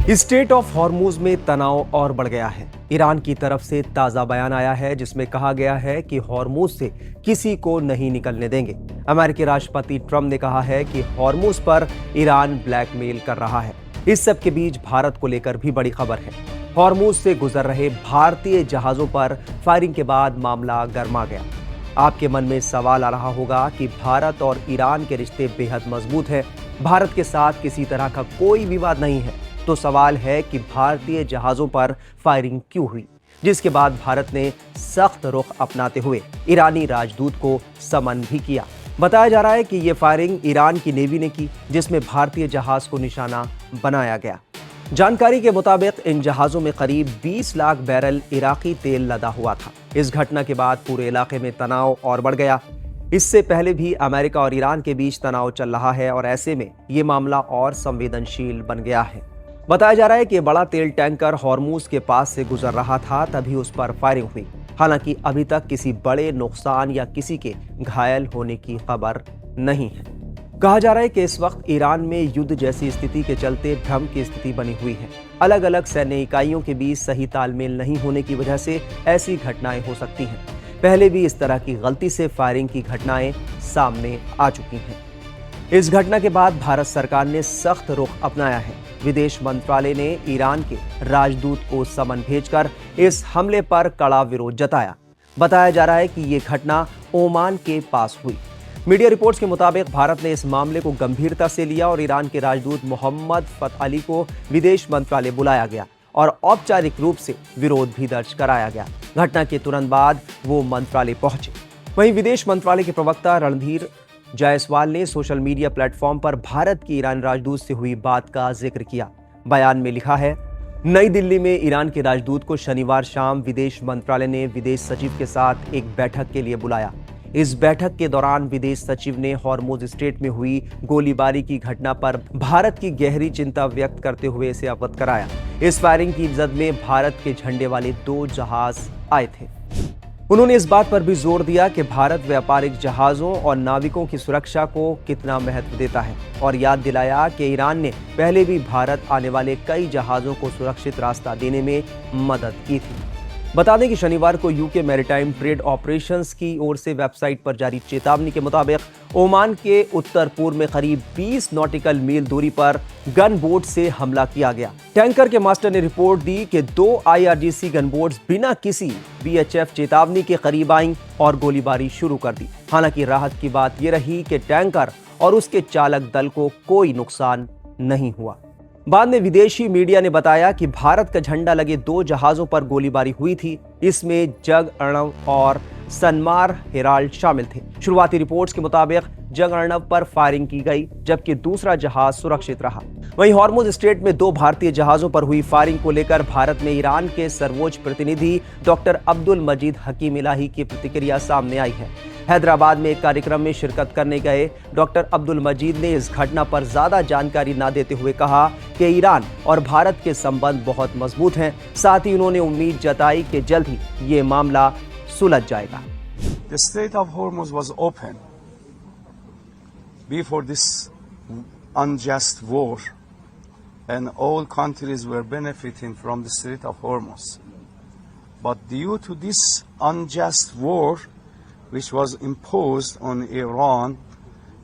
State of Hormuz में तनाव और बढ़ गया है। ईरान की तरफ से ताजा बयान आया है जिसमें कहा गया है कि हॉर्मुज से किसी को नहीं निकलने देंगे। अमेरिकी राष्ट्रपति ट्रंप ने कहा है कि हॉर्मुज पर ईरान ब्लैकमेल कर रहा है। इस सब के बीच भारत को लेकर भी बड़ी खबर है। हॉर्मुज से गुजर रहे भारतीय जहाजों पर फायरिंग के बाद मामला गर्मा गया। आपके मन में सवाल आ रहा होगा कि भारत और ईरान के रिश्ते बेहद मजबूत हैं। भारत के साथ किसी तरह का कोई विवाद नहीं है। तो सवाल है कि भारतीय जहाजों पर फायरिंग क्यों हुई, जिसके बाद भारत ने सख्त रुख अपनाते हुए ईरानी राजदूत को समन भी किया। बताया जा रहा है कि यह फायरिंग ईरान की नेवी ने की, जिसमें भारतीय जहाज को निशाना बनाया गया। जानकारी के मुताबिक इन जहाजों में करीब 20 लाख बैरल इराकी तेल लदा हुआ था। इस घटना के बाद पूरे इलाके में तनाव और बढ़ गया। इससे पहले भी अमेरिका और ईरान के बीच तनाव चल रहा है और ऐसे में ये मामला और संवेदनशील बन गया है। बताया जा रहा है कि बड़ा तेल टैंकर हॉर्मुज के पास से गुजर रहा था, तभी उस पर फायरिंग हुई। हालांकि अभी तक किसी बड़े नुकसान या किसी के घायल होने की खबर नहीं है। कहा जा रहा है कि इस वक्त ईरान में युद्ध जैसी स्थिति के चलते भ्रम की स्थिति बनी हुई है। अलग अलग सैन्य इकाइयों के बीच सही तालमेल नहीं होने की वजह से ऐसी घटनाएं हो सकती हैं। पहले भी इस तरह की गलती से फायरिंग की घटनाएं सामने आ चुकी हैं। इस घटना के बाद भारत सरकार ने सख्त रुख अपनाया है। विदेश मंत्रालय ने ईरान के राजदूत को समन भेजकर इस हमले पर कड़ा विरोध जताया। बताया जा रहा है कि यह घटना ओमान के पास हुई। मीडिया रिपोर्ट्स के मुताबिक भारत ने इस मामले को गंभीरता से लिया और ईरान के राजदूत मोहम्मद फतह अली को विदेश मंत्रालय बुलाया गया और औपचारिक रूप से विरोध भी दर्ज कराया गया। घटना के तुरंत बाद वो मंत्रालय पहुंचे। वहीं विदेश मंत्रालय के प्रवक्ता रणधीर जायसवाल ने सोशल मीडिया प्लेटफॉर्म पर भारत की ईरान राजदूत से हुई बात का जिक्र किया। बयान में लिखा है, नई दिल्ली में ईरान के राजदूत को शनिवार शाम विदेश मंत्रालय ने विदेश सचिव के साथ एक बैठक के लिए बुलाया। इस बैठक के दौरान विदेश सचिव ने हॉर्मुज स्ट्रेट में हुई गोलीबारी की घटना पर भारत की गहरी चिंता व्यक्त करते हुए इसे अवगत कराया। इस फायरिंग की जद में भारत के झंडे वाले 2 जहाज आए थे। उन्होंने इस बात पर भी जोर दिया कि भारत व्यापारिक जहाजों और नाविकों की सुरक्षा को कितना महत्व देता है और याद दिलाया कि ईरान ने पहले भी भारत आने वाले कई जहाजों को सुरक्षित रास्ता देने में मदद की थी। बता दें कि शनिवार को यूके मैरीटाइम ट्रेड ऑपरेशंस की ओर से वेबसाइट पर जारी चेतावनी के मुताबिक ओमान के उत्तर पूर्व में करीब 20 नॉटिकल मील दूरी पर गन बोट से हमला किया गया। टैंकर के मास्टर ने रिपोर्ट दी कि 2 IRGC गन बोट्स बिना किसी BHF चेतावनी के करीब आईं और गोलीबारी शुरू कर दी। हालांकि राहत की बात यह रही कि टैंकर और उसके चालक दल को कोई नुकसान नहीं हुआ। बाद में विदेशी मीडिया ने बताया कि भारत का झंडा लगे 2 जहाजों पर गोलीबारी हुई थी। इसमें जग अर्णव और सनमार हेराल्ड शामिल थे। शुरुआती रिपोर्ट्स के मुताबिक जग अर्णव पर फायरिंग की गई, जबकि दूसरा जहाज सुरक्षित रहा। वहीं हॉर्मुज स्ट्रेट में 2 भारतीय जहाजों पर हुई फायरिंग को लेकर भारत में ईरान के सर्वोच्च प्रतिनिधि डॉक्टर अब्दुल मजीद हकीम इलाही की प्रतिक्रिया सामने आई है। हैदराबाद में एक कार्यक्रम में शिरकत करने गए डॉक्टर अब्दुल मजीद ने इस घटना पर ज्यादा जानकारी न देते हुए कहा कि ईरान और भारत के संबंध बहुत मजबूत हैं। साथ ही उन्होंने उम्मीद जताई कि जल्द ही ये मामला सुलझ जाएगा। The Strait of Hormuz was open before this unjust war, and all countries were benefiting from the Strait of Hormuz. But due to this unjust war, which was imposed on Iran,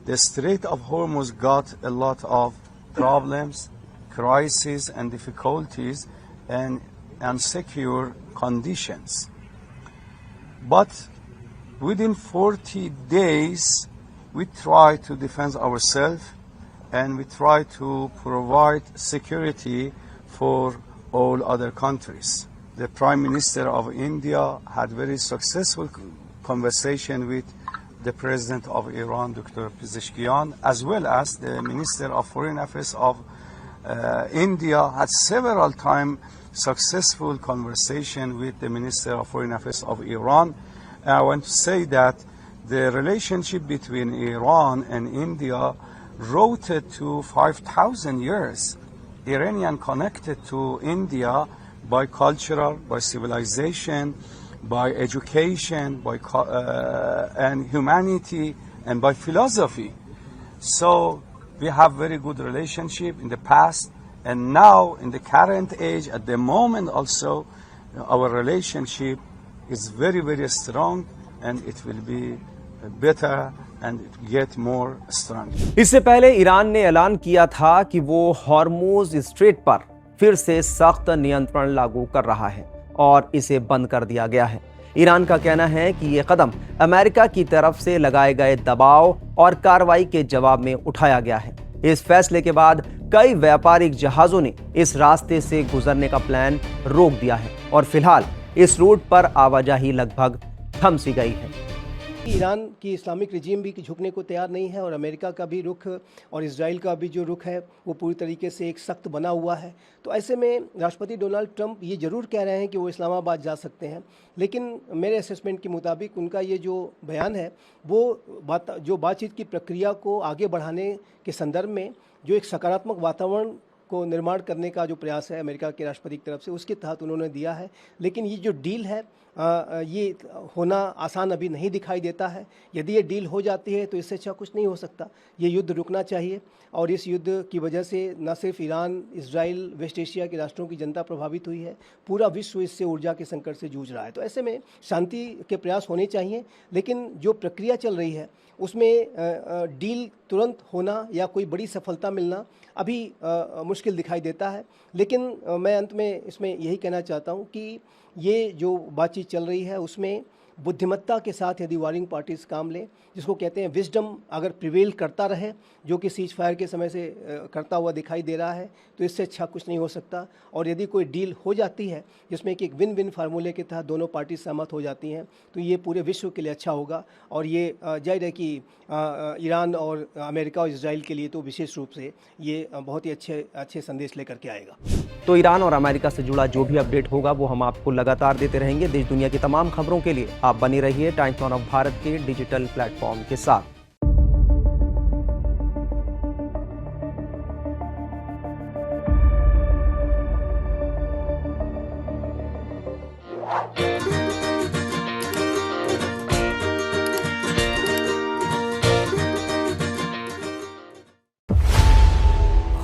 the Strait of Hormuz got a lot of problems, crises, and difficulties, and insecure conditions. But within 40 days, we try to defend ourselves and we try to provide security for all other countries. The Prime Minister of India had very successful conversation with the President of Iran, Dr. Pezeshkian, as well as the Minister of Foreign Affairs of India had several times successful conversation with the Minister of Foreign Affairs of Iran. I want to say that the relationship between Iran and India rooted to 5,000 years. Iranian connected to India by cultural, by civilization, by education, by and humanity, and by philosophy. So we have very good relationship in the past, And now, in the current age, at the moment also, our relationship is very, very strong, and it will be better and it will get more strong. इससे पहले Iran ने ऐलान किया था कि वो Hormuz strait पर फिर से सख्त नियंत्रण लागू कर रहा है और इसे बंद कर दिया गया है। ईरान का कहना है कि ये कदम अमेरिका की तरफ से लगाए गए दबाव और कार्रवाई के जवाब में उठाया गया है। इस फैसले के बाद कई व्यापारिक जहाजों ने इस रास्ते से गुजरने का प्लान रोक दिया है और फिलहाल इस रूट पर आवाजाही लगभग थम सी गई है। ईरान की इस्लामिक रिजीम भी झुकने को तैयार नहीं है और अमेरिका का भी रुख और इजराइल का भी जो रुख है वो पूरी तरीके से एक सख्त बना हुआ है। तो ऐसे में राष्ट्रपति डोनाल्ड ट्रंप ये ज़रूर कह रहे हैं कि वो इस्लामाबाद जा सकते हैं, लेकिन मेरे असेसमेंट के मुताबिक उनका ये जो बयान है वो जो बातचीत की प्रक्रिया को आगे बढ़ाने के संदर्भ में जो एक सकारात्मक वातावरण को निर्माण करने का जो प्रयास है अमेरिका के राष्ट्रपति की तरफ से, उसके तहत उन्होंने दिया है। लेकिन ये जो डील है ये होना आसान अभी नहीं दिखाई देता है। यदि ये डील हो जाती है तो इससे अच्छा कुछ नहीं हो सकता। ये युद्ध रुकना चाहिए और इस युद्ध की वजह से न सिर्फ ईरान, इजराइल, वेस्ट एशिया के राष्ट्रों की जनता प्रभावित हुई है, पूरा विश्व इससे ऊर्जा के संकट से जूझ रहा है। तो ऐसे में शांति के प्रयास होने चाहिए, लेकिन जो प्रक्रिया चल रही है उसमें डील तुरंत होना या कोई बड़ी सफलता मिलना अभी मुश्किल दिखाई देता है। लेकिन मैं अंत में इसमें यही कहना चाहता हूँ कि ये जो बातचीत चल रही है उसमें बुद्धिमत्ता के साथ यदि वारिंग पार्टीज काम लें, जिसको कहते हैं विजडम, अगर प्रिवेल करता रहे, जो कि सीज फायर के समय से करता हुआ दिखाई दे रहा है, तो इससे अच्छा कुछ नहीं हो सकता। और यदि कोई डील हो जाती है जिसमें कि एक विन विन फार्मूले के तहत दोनों पार्टी सहमत हो जाती हैं, तो ये पूरे विश्व के लिए अच्छा होगा। और ये जाहिर है कि ईरान और अमेरिका और इजराइल के लिए तो विशेष रूप से ये बहुत ही अच्छे संदेश लेकर के आएगा। तो ईरान और अमेरिका से जुड़ा जो भी अपडेट होगा वो हम आपको लगातार देते रहेंगे। देश दुनिया की तमाम खबरों के लिए आप बने रहिए टाइम्स ऑफ भारत के डिजिटल प्लेटफॉर्म के साथ।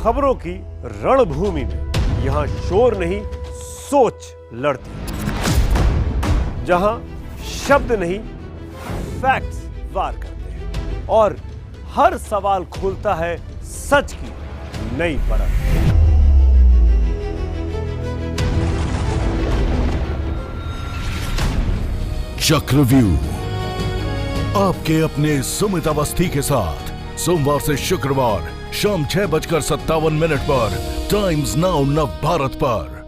खबरों की रणभूमि में यहां शोर नहीं, सोच लड़ती है। जहां शब्द नहीं, फैक्ट्स वार करते हैं और हर सवाल खोलता है सच की नई परत। चक्रव्यूह आपके अपने सुमित अवस्थी के साथ सोमवार से शुक्रवार शाम 6:57 पर टाइम्स नाउ नव भारत पर।